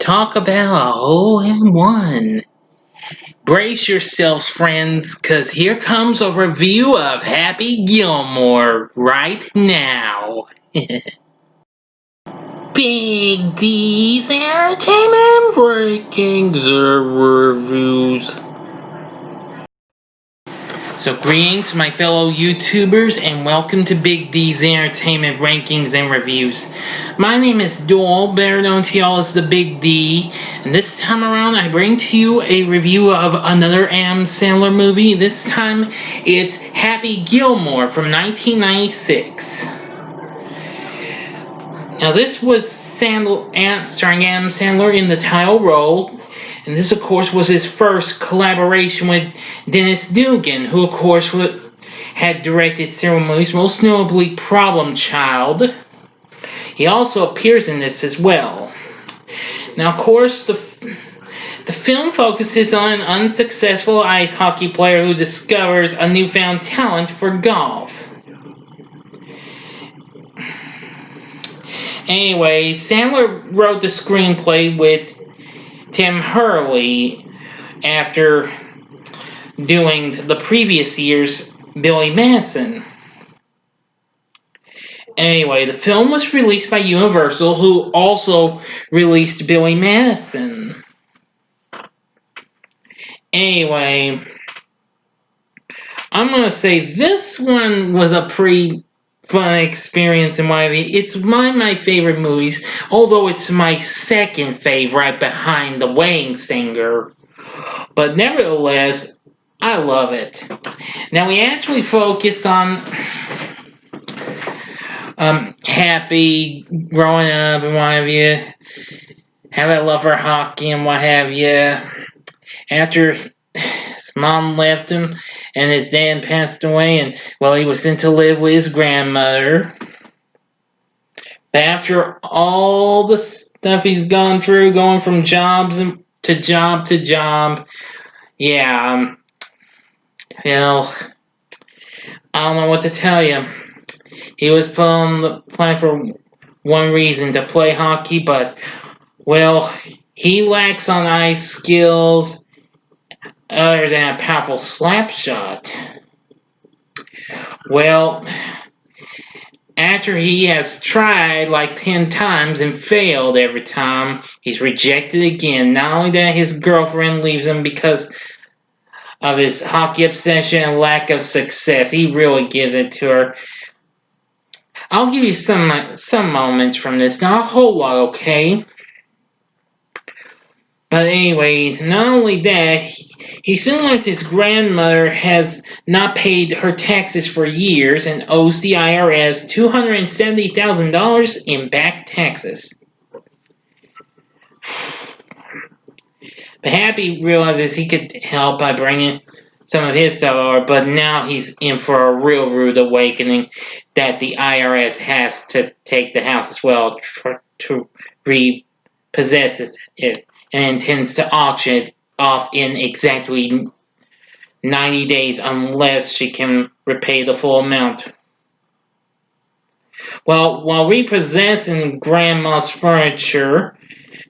Talk about a hole in one. Brace yourselves, friends, because here comes a review of Happy Gilmore right now. Big D's Entertainment Rankings Reviews. So greetings, my fellow YouTubers, and welcome to Big D's Entertainment Rankings and Reviews. My name is Doyle, better known to y'all as the Big D, and this time around I bring to you a review of another Adam Sandler movie. This time it's Happy Gilmore from 1996. Now this was starring Adam Sandler in the title role. And this, of course, was his first collaboration with Dennis Dugan, who, of course, had directed several movies, most notably Problem Child. He also appears in this as well. Now, of course, the film focuses on an unsuccessful ice hockey player who discovers a newfound talent for golf. Anyway, Sandler wrote the screenplay with Tim Hurley after doing the previous year's Billy Madison. Anyway, the film was released by Universal, who also released Billy Madison. Anyway, I'm going to say this one was a pretty fun experience in my opinion. It's one of my favorite movies, although it's my second favorite behind The Wedding Singer. But nevertheless, I love it. Now we actually focus on Happy growing up and what have you, have a love for hockey and what have you. After his mom left him and his dad passed away, and well, he was sent to live with his grandmother. But after all the stuff he's gone through, going from jobs to job, yeah, well, I don't know what to tell you. He was put on the plan for one reason, to play hockey, but, well, he lacks on ice skills other than a powerful slap shot. Well, after he has tried like 10 times and failed every time, he's rejected again. Not only that, his girlfriend leaves him because of his hockey obsession and lack of success. He really gives it to her. I'll give you some moments from this, not a whole lot, okay? But anyway, not only that, he soon learns his grandmother has not paid her taxes for years and owes the IRS $270,000 in back taxes. But Happy realizes he could help by bringing some of his stuff over, but now he's in for a real rude awakening that the IRS has to take the house as well to repossess it, and intends to auction it off in exactly 90 days unless she can repay the full amount. Well, while repossessing Grandma's furniture,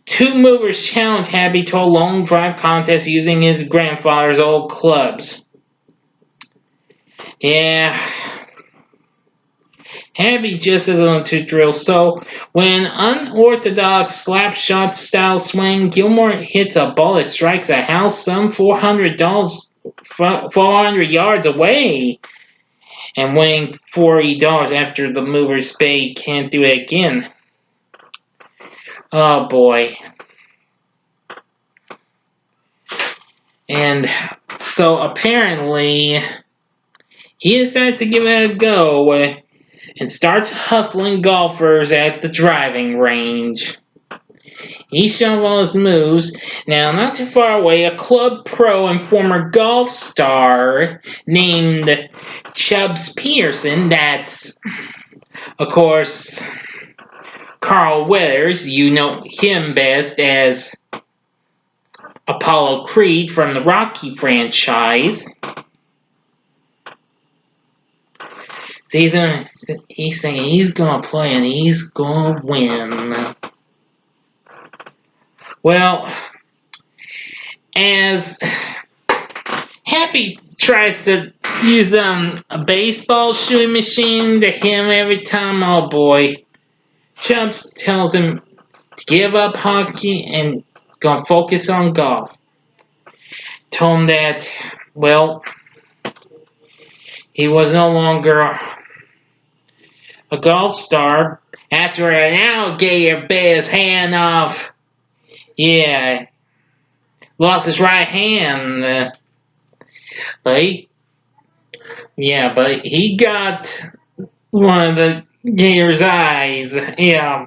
two movers challenge Happy to a long drive contest using his grandfather's old clubs. Yeah, Happy just isn't on to drill, so when an unorthodox slapshot style swing, Gilmore hits a ball that strikes a house some 400 yards away, and winning $40 after the mover's spade can't do it again. Oh boy. And so apparently he decides to give it a go and starts hustling golfers at the driving range. He's shown all his moves. Now, not too far away, a club pro and former golf star named Chubbs Peterson, that's, of course, Carl Weathers. You know him best as Apollo Creed from the Rocky franchise. So he's saying he's gonna play and he's gonna win. Well, as Happy tries to use a baseball shooting machine to hit him every time, oh boy. Chubbs tells him to give up hockey and he's going to focus on golf. Told him that, well, he was no longer a golf star after an alligator bit his hand off. Yeah, lost his right hand. But he got one of the gator's eyes. Yeah.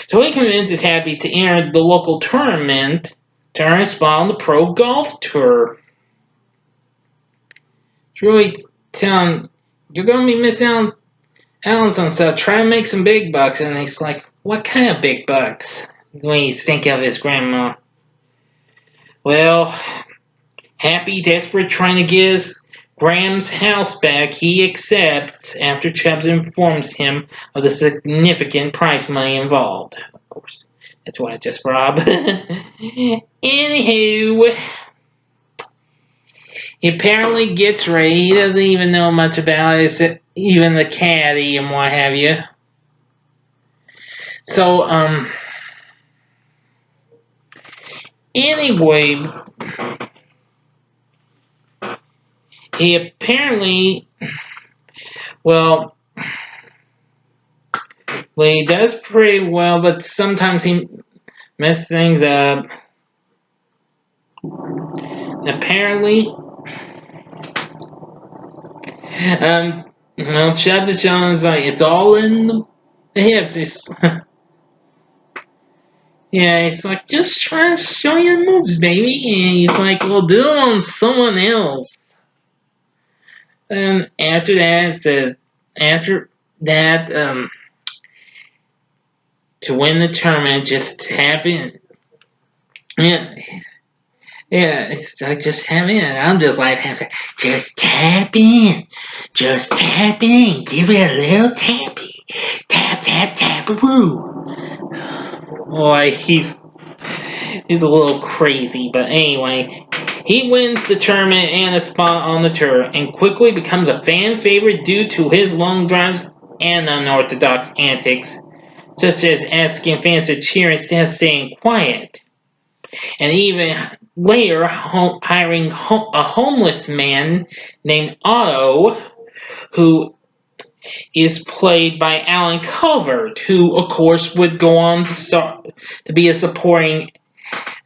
So he convinces Happy to enter the local tournament to earn a spot on the Pro Golf Tour. It's really telling him, you're going to be missing out on some stuff. Try to make some big bucks. And he's like, what kind of big bucks? When he's thinking of his grandma. Well, Happy, desperate, trying to get his Graham's house back, he accepts after Chubbs informs him of the significant prize money involved. Of course, that's what I just robbed. Anywho, he apparently gets ready. He doesn't even know much about it, even the caddy and what have you. So, anyway, he apparently, well, he does pretty well, but sometimes he messes things up. Apparently, Chad DeShawn is like, it's all in the hips. He's like, just try to show your moves, baby. And he's like, well, do it on someone else. And after that, to win the tournament, just tap in. Yeah, it's like, just tap in. I'm just like, just tap in. Just tap in. Give it a little tappy. Tap, tap, tap, woo. Boy, he's a little crazy, but anyway. He wins the tournament and a spot on the tour, and quickly becomes a fan favorite due to his long drives and unorthodox antics, such as asking fans to cheer instead of staying quiet. And even later hiring a homeless man named Otto, who is played by Alan Covert, who of course would go on to be a supporting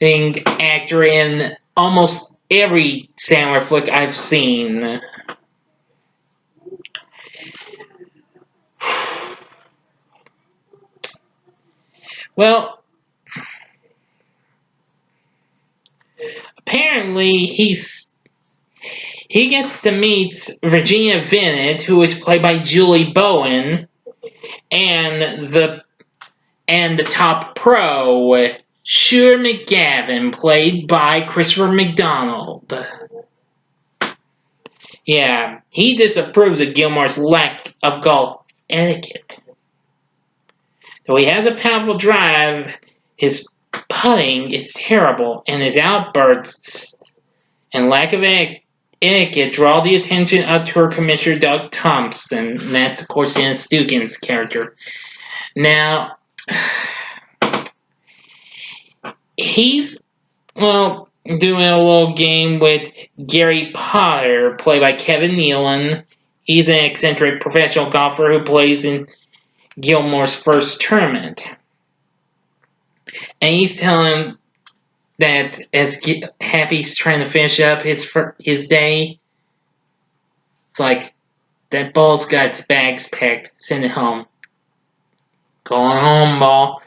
actor in almost every Sandler flick I've seen. Well, apparently he gets to meet Virginia Vinet, who is played by Julie Bowen, and the top pro, Shooter McGavin, played by Christopher McDonald. Yeah, he disapproves of Gilmore's lack of golf etiquette. Though he has a powerful drive, his putting is terrible, and his outbursts and lack of etiquette draw the attention of tour commissioner Doug Thompson. And that's, of course, Dennis Dugan's character. Now, he's, doing a little game with Gary Potter, played by Kevin Nealon. He's an eccentric professional golfer who plays in Gilmore's first tournament. And he's telling him that as Happy's trying to finish up his day, it's like, that ball's got its bags packed. Send it home. Going home, ball.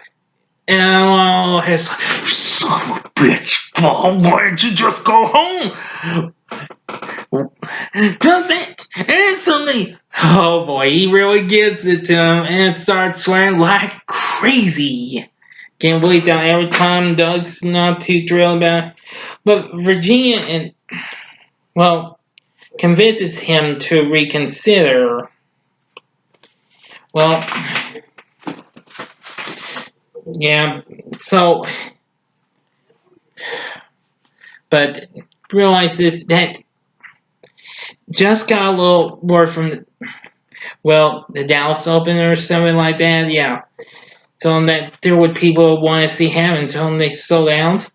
And he's like, son of a bitch, ball, why didn't you just go home? Just answer me. Oh boy, he really gives it to him and starts swearing like crazy. Can't believe that every time Doug's not too thrilled about it. But Virginia convinces him to reconsider. Well, yeah, so But realize this that just got a little word from the Dallas Open or something like that. Yeah, telling that there would people want to see him and telling they sold out.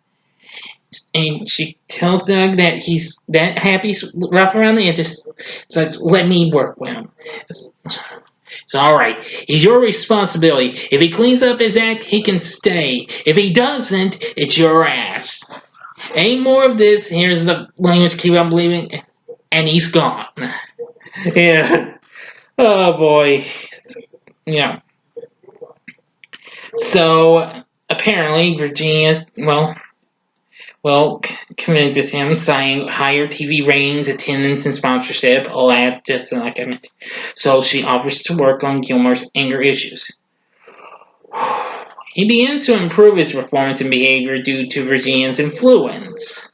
And she tells Doug that he's that happy's rough around the edges. Says, "Let me work with him." It's all right. He's your responsibility. If he cleans up his act, he can stay. If he doesn't, it's your ass. Ain't more of this. Here's the language. Keep on believing, and he's gone. Yeah. Oh boy. Yeah. So apparently Virginia, convinces him, signing higher TV ratings, attendance, and sponsorship. All that, just like I mentioned. So she offers to work on Gilmore's anger issues. He begins to improve his performance and behavior due to Virginia's influence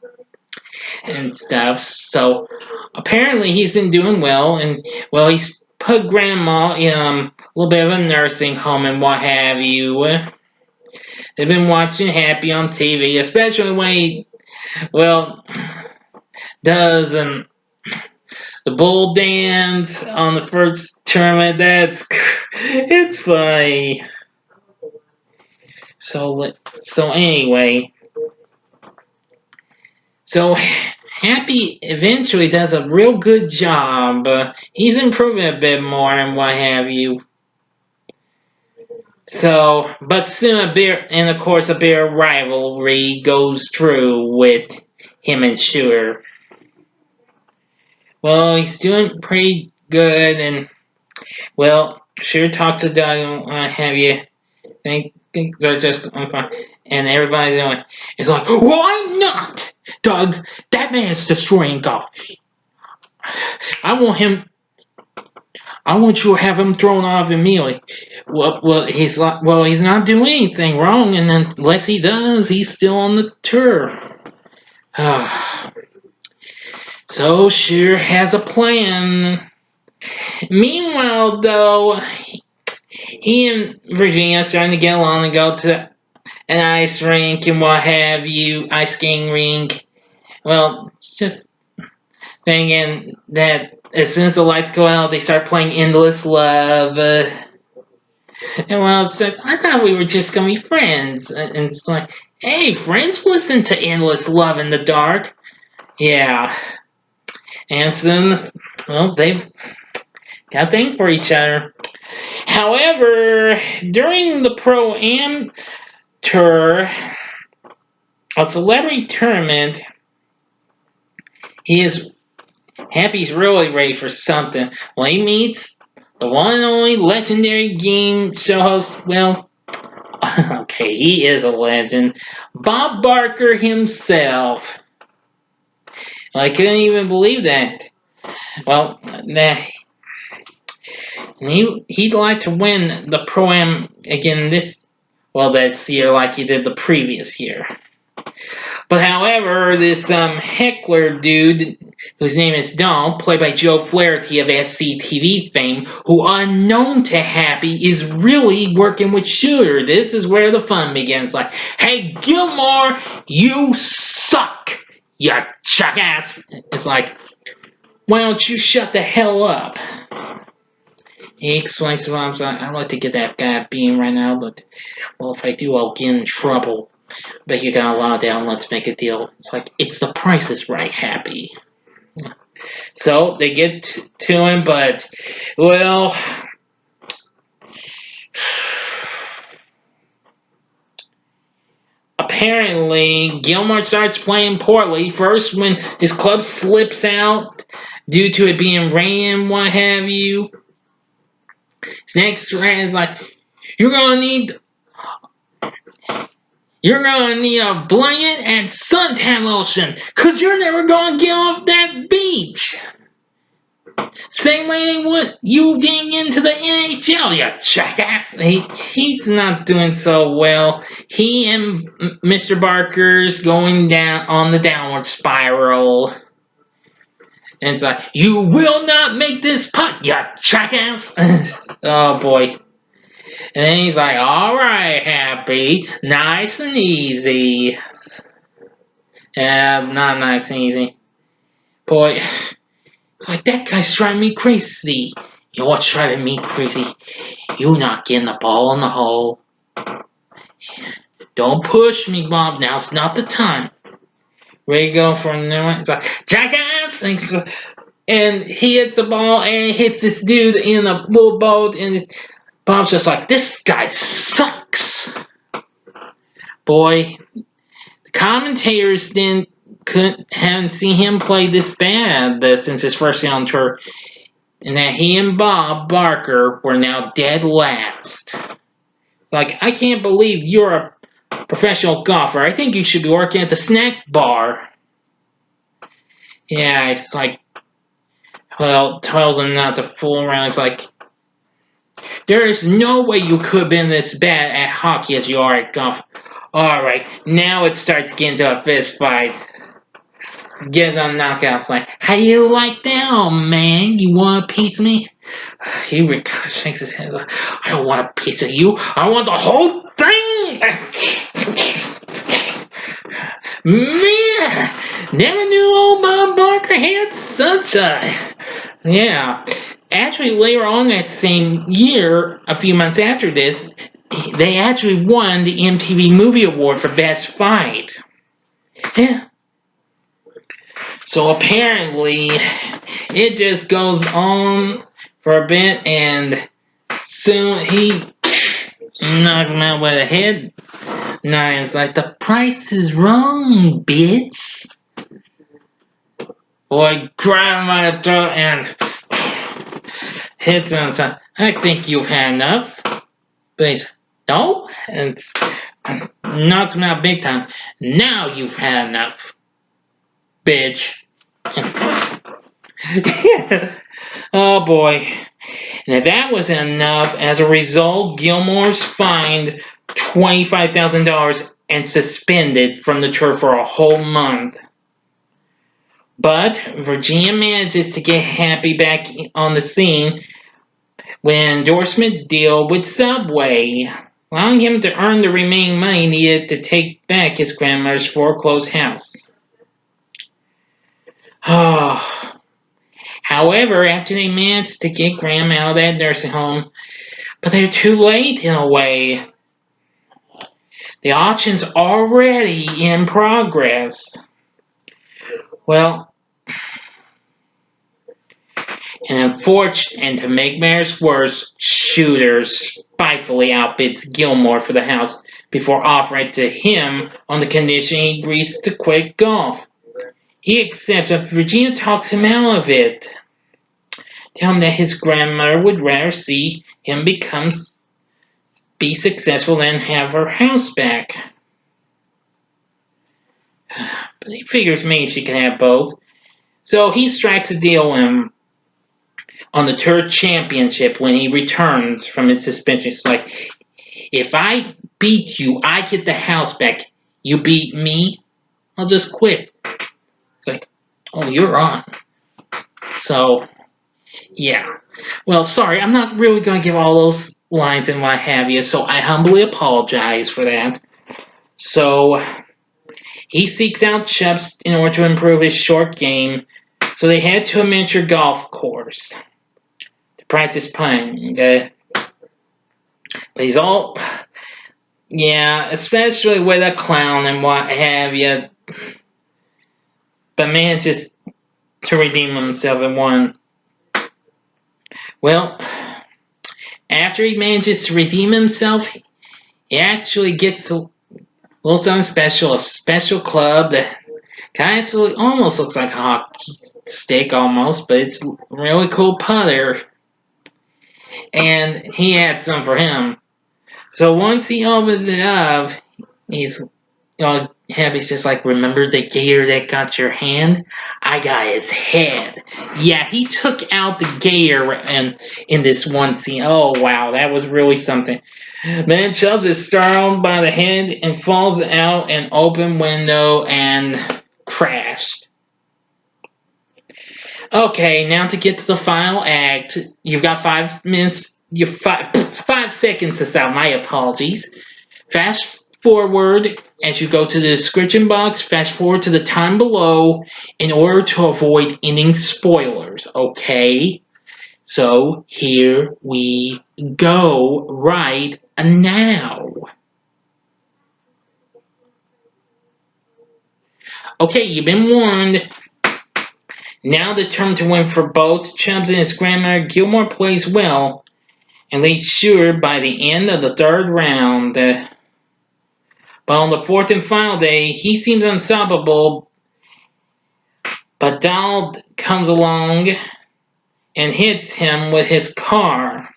and stuff. So apparently he's been doing well, and he's put Grandma in a little bit of a nursing home and what have you. They've been watching Happy on TV, especially when he, does the bull dance on the first tournament. It's funny. So anyway, so Happy eventually does a real good job. He's improving a bit more and what have you. So, but soon a beer rivalry goes through with him and Shooter. Well, he's doing pretty good, and Shooter talks to Doug and what have you. Things are just going fine, and everybody's doing. It's like, why not, Doug? That man's destroying golf. I want you to have him thrown off immediately. He's not doing anything wrong, and unless he does, he's still on the tour. So Shearer has a plan. Meanwhile, though, he and Virginia are starting to get along and go to an ice rink and what have you, ice skating rink. Just thinking that as soon as the lights go out, they start playing Endless Love. And it says, I thought we were just going to be friends. And it's like, hey, friends listen to Endless Love in the dark. Yeah. And soon, they've got a thing for each other. However, during the Pro-Am tour, a celebrity tournament, Happy's really ready for something. He meets the one and only legendary game show host, okay, he is a legend, Bob Barker himself. I couldn't even believe that. He'd like to win the Pro-Am again this year like he did the previous year. But however, this heckler dude, whose name is Dom, played by Joe Flaherty of SCTV fame, who unknown to Happy is really working with Shooter. This is where the fun begins. Like, hey Gilmore, you suck, you jackass. It's like, why don't you shut the hell up? He explains to him, I'd like to get that guy beam right now, but if I do, I'll get in trouble. But you got a lot down, let's make a deal. It's like, it's the Price is Right, Happy. So they get to him, but, apparently Gilmore starts playing poorly. First, when his club slips out due to it being rain and what have you. His next round is like, you're gonna need a blanket and suntan lotion, cause you're never gonna get off that beach. Same way they want you getting into the NHL, you jackass. He's not doing so well. He and Mr. Barker's going down on the downward spiral. And it's like, you will not make this putt, you jackass. Oh boy. And then he's like, alright, Happy, nice and easy. Not nice and easy. Boy, it's like that guy's driving me crazy. You know what's driving me crazy? You not getting the ball in the hole. Don't push me, Bob. Now's not the time. Ready to go for another one? It's like, jackass! Thanks for... And he hits the ball and hits this dude in a little boat. And Bob's just like, this guy sucks. Boy, the commentators haven't seen him play this bad since his first year on tour. And that he and Bob Barker were now dead last. Like, I can't believe you're a professional golfer. I think you should be working at the snack bar. Yeah, it's like, well, tells him not to fool around. It's like, there is no way you could have been this bad at hockey as you are at golf. Alright, now it starts getting to a fist fight. Gets on knockouts like, how you like that, old man? You want a piece of me? He shakes his head like, I don't want a piece of you. I want the whole thing! Man! Never knew old Bob Barker had such a... Yeah. Actually, later on that same year, a few months after this, they actually won the MTV Movie Award for Best Fight. Yeah. So apparently, it just goes on for a bit, and soon he knocks him out with a head. Now it's like, the price is wrong, bitch. Boy, grab him by the throat and hits him. So, I think you've had enough. But he's, no? And knocks him out big time. Now you've had enough, bitch. Oh boy. And if that wasn't enough, as a result, Gilmore's fined $25,000 and suspended from the tour for a whole month. But Virginia manages to get Happy back on the scene with an endorsement deal with Subway, allowing him to earn the remaining money needed to take back his grandmother's foreclosed house. However, after they managed to get Grandma out of that nursing home, but they're too late in a way. The auction's already in progress. Well, and to make matters worse, Shooter spitefully outbids Gilmore for the house before offering it to him on the condition he agrees to quit golf. He accepts, but Virginia talks him out of it. Tell him that his grandmother would rather see him be successful than have her house back. But he figures maybe she can have both. So he strikes a deal with him on the tour championship when he returns from his suspension. It's like, if I beat you, I get the house back. You beat me, I'll just quit. It's like, oh, you're on. So, yeah. Well, sorry, I'm not really going to give all those lines and what have you, so I humbly apologize for that. So, he seeks out Chubbs in order to improve his short game, so they head to a miniature golf course to practice putting. But he's all... Yeah, especially with a clown and what have you. But man, just to redeem himself at one. Well, after he manages to redeem himself, he actually gets a little something special. A special club that kind of actually almost looks like a hockey stick almost, but it's a really cool putter. And he had some for him. So once he opens it up, he's Happy's just like, remember the gator that got your hand? I got his head. Yeah, he took out the gator in this one scene. Oh, wow, that was really something. Man, Chubbs is startled by the head and falls out an open window and crashed. Okay, now to get to the final act. You've got 5 minutes. You have 5 seconds to stop. My apologies. Fast forward as you go to the description box. Fast forward to the time below in order to avoid any spoilers, okay? So here we go right now. Okay, you've been warned. Now determined to win for both Chubbs and his grandmother, Gilmore plays well and leads sure by the end of the third round. But on the fourth and final day, he seems unstoppable. But Donald comes along and hits him with his car.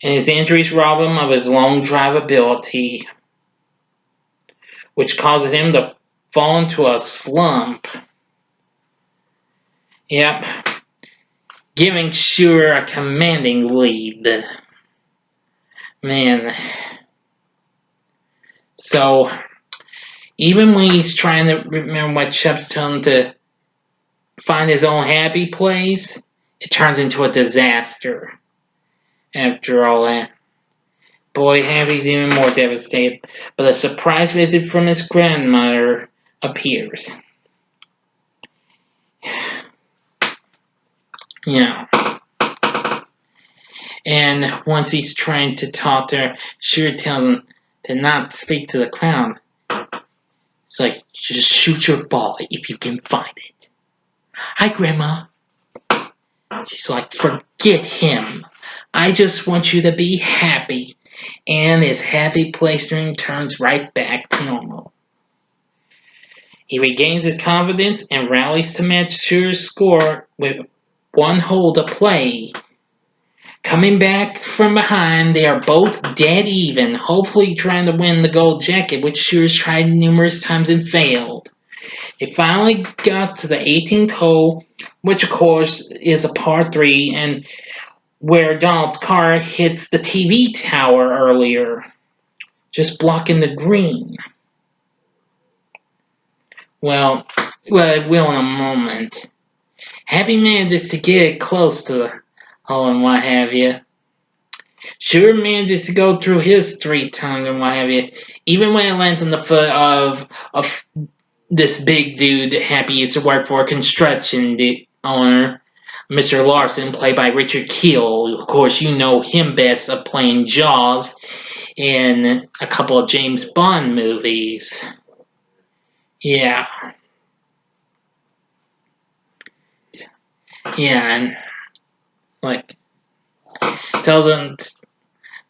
And his injuries rob him of his long drive ability, which causes him to fall into a slump. Yep. Giving Sure a commanding lead. Man. So, even when he's trying to remember what Chubbs told him to find his own happy place, it turns into a disaster. After all that. Boy, Happy's even more devastated, but a surprise visit from his grandmother appears. You know. And once he's trying to talk to her, Sure tells him to not speak to the crowd. It's like, just shoot your ball if you can find it. Hi, Grandma. She's like, forget him. I just want you to be happy. And his happy place dream turns right back to normal. He regains his confidence and rallies to match Sure's score with one hole to play. Coming back from behind, they are both dead even, hopefully trying to win the gold jacket, which Sure's tried numerous times and failed. They finally got to the 18th hole, which of course is a par 3, and where Donald's car hits the TV tower earlier, just blocking the green. Well, it will in a moment. Happy manages to get it close to the hole and what have you. Sure manages to go through his 3 times and what have you, even when it lands on the foot of this big dude Happy used to work for, a construction owner, Mr. Larson, played by Richard Kiel. Of course, you know him best of playing Jaws in a couple of James Bond movies. Yeah. Yeah, and like tells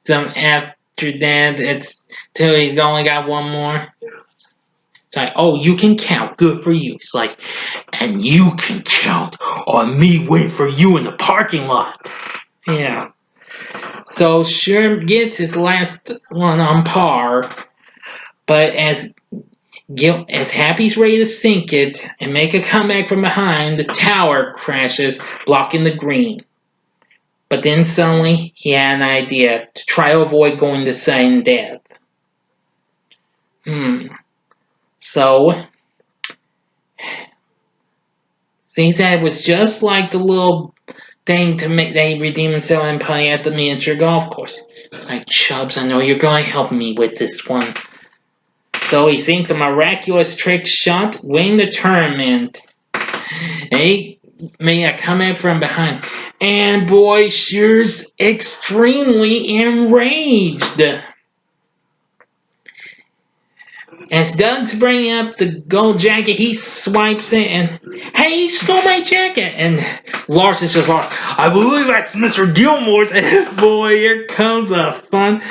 them after that it's till he's only got one more. It's like, oh, you can count. Good for you. It's like, and you can count on me waiting for you in the parking lot. Yeah. So Sure gets his last one on par, but as Happy's ready to sink it and make a comeback from behind, the tower crashes, blocking the green. But then suddenly he had an idea to try to avoid going to sudden death. So, since that was just like the little thing to make they redeem himself and play at the miniature golf course. Like, Chubbs, I know you're going to help me with this one. So he sinks a miraculous trick shot, winning the tournament. And he made a comeback from behind. And boy, Sure's extremely enraged. As Doug's bringing up the gold jacket, he swipes it and, hey, he stole my jacket! And Larson's just like, I believe that's Mr. Gilmore's. And boy, here comes a fun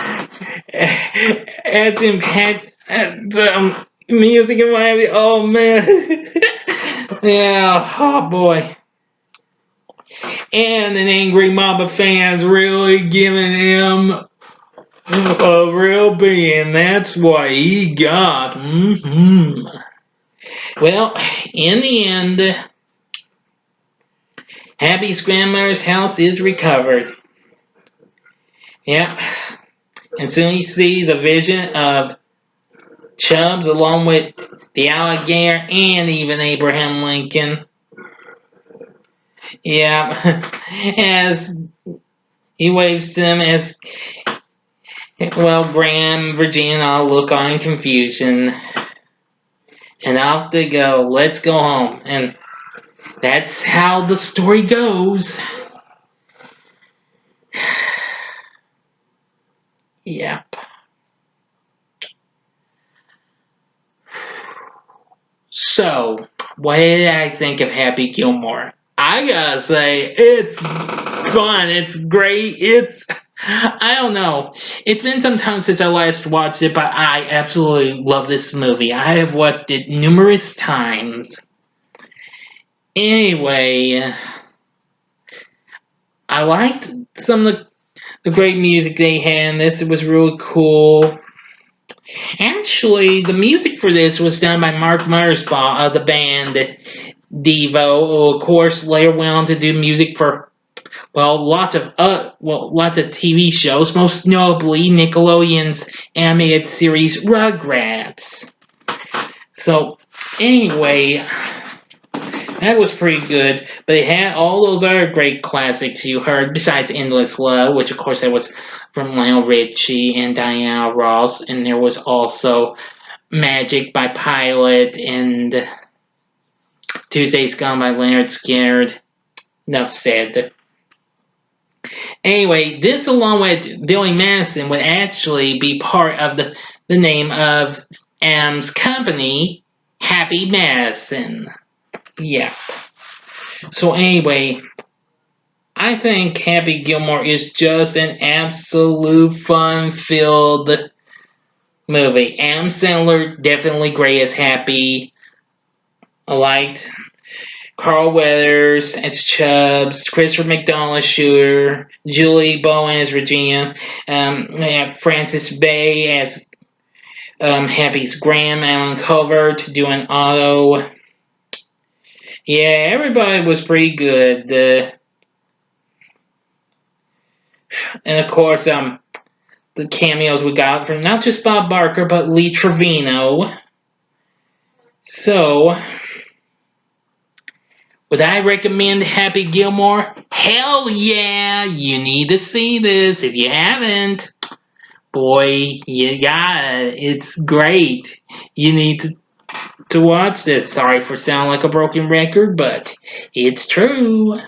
as impact the music in Miami. Oh man. Yeah, oh boy. And an angry mob of fans really giving him a real being. That's what he got. Well, in the end, Happy's grandmother's house is recovered. Yep. And soon he sees a vision of Chubbs along with the alligator and even Abraham Lincoln. Yeah. As he waves to them as Well, Graham, Virginia, and I look on in confusion. And off they go. Let's go home. And that's how the story goes. Yep. So, what did I think of Happy Gilmore? I gotta say, it's fun. It's great. I don't know. It's been some time since I last watched it, but I absolutely love this movie. I have watched it numerous times. Anyway, I liked some of the great music they had in this. It was really cool. Actually, the music for this was done by Mark Mersbaugh of the band Devo, who of course later went on to do music for lots of TV shows, most notably Nickelodeon's animated series Rugrats. So anyway, that was pretty good. But it had all those other great classics you heard, besides Endless Love, which of course that was from Lionel Richie and Diana Ross, and there was also Magic by Pilot and Tuesday's Gone by Leonard Skinner. Enough said. Anyway, this along with Billy Madison would actually be part of the name of M's company, Happy Madison. Yeah. So anyway, I think Happy Gilmore is just an absolute fun-filled movie. Adam Sandler definitely great as Happy. I liked Carl Weathers as Chubbs, Christopher McDonald as Shooter, Julie Bowen as Regina, Francis Bay as Happy's Graham, Alan Covert doing Otto. Yeah, everybody was pretty good. And of course, the cameos we got from not just Bob Barker, but Lee Trevino. So, would I recommend Happy Gilmore? Hell yeah! You need to see this if you haven't. Boy, you got it. It's great. You need to watch this. Sorry for sounding like a broken record, but it's true.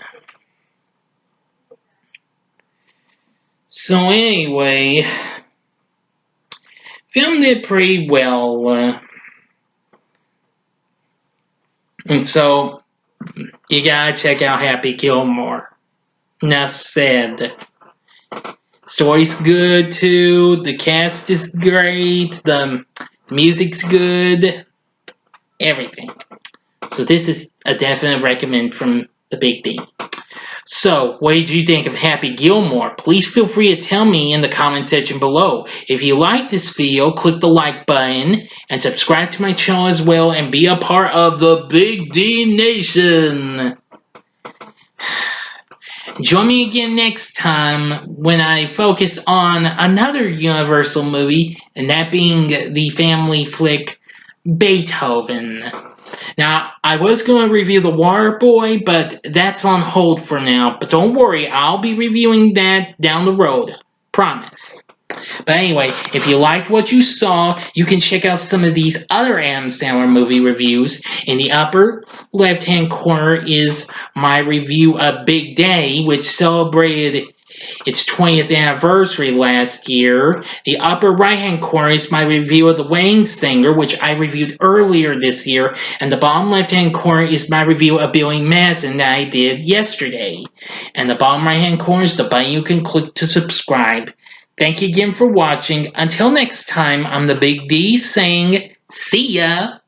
So anyway, filmed it pretty well. And so, you gotta check out Happy Gilmore. Enough said. Story's good too. The cast is great. The music's good. Everything. So this is a definite recommend from the Big D. So, what did you think of Happy Gilmore? Please feel free to tell me in the comment section below. If you like this video, click the like button and subscribe to my channel as well and be a part of the Big D Nation. Join me again next time when I focus on another Universal movie, and that being the family flick Beethoven. Now, I was going to review The Water Boy, but that's on hold for now. But don't worry, I'll be reviewing that down the road. Promise. But anyway, if you liked what you saw, you can check out some of these other Adam Sandler movie reviews. In the upper left-hand corner is my review of Big Day, which celebrated its 20th anniversary last year. The upper right-hand corner is my review of The Wedding Singer, which I reviewed earlier this year. And the bottom left-hand corner is my review of Billy Madison that I did yesterday. And the bottom right-hand corner is the button you can click to subscribe. Thank you again for watching. Until next time, I'm the Big D saying, see ya!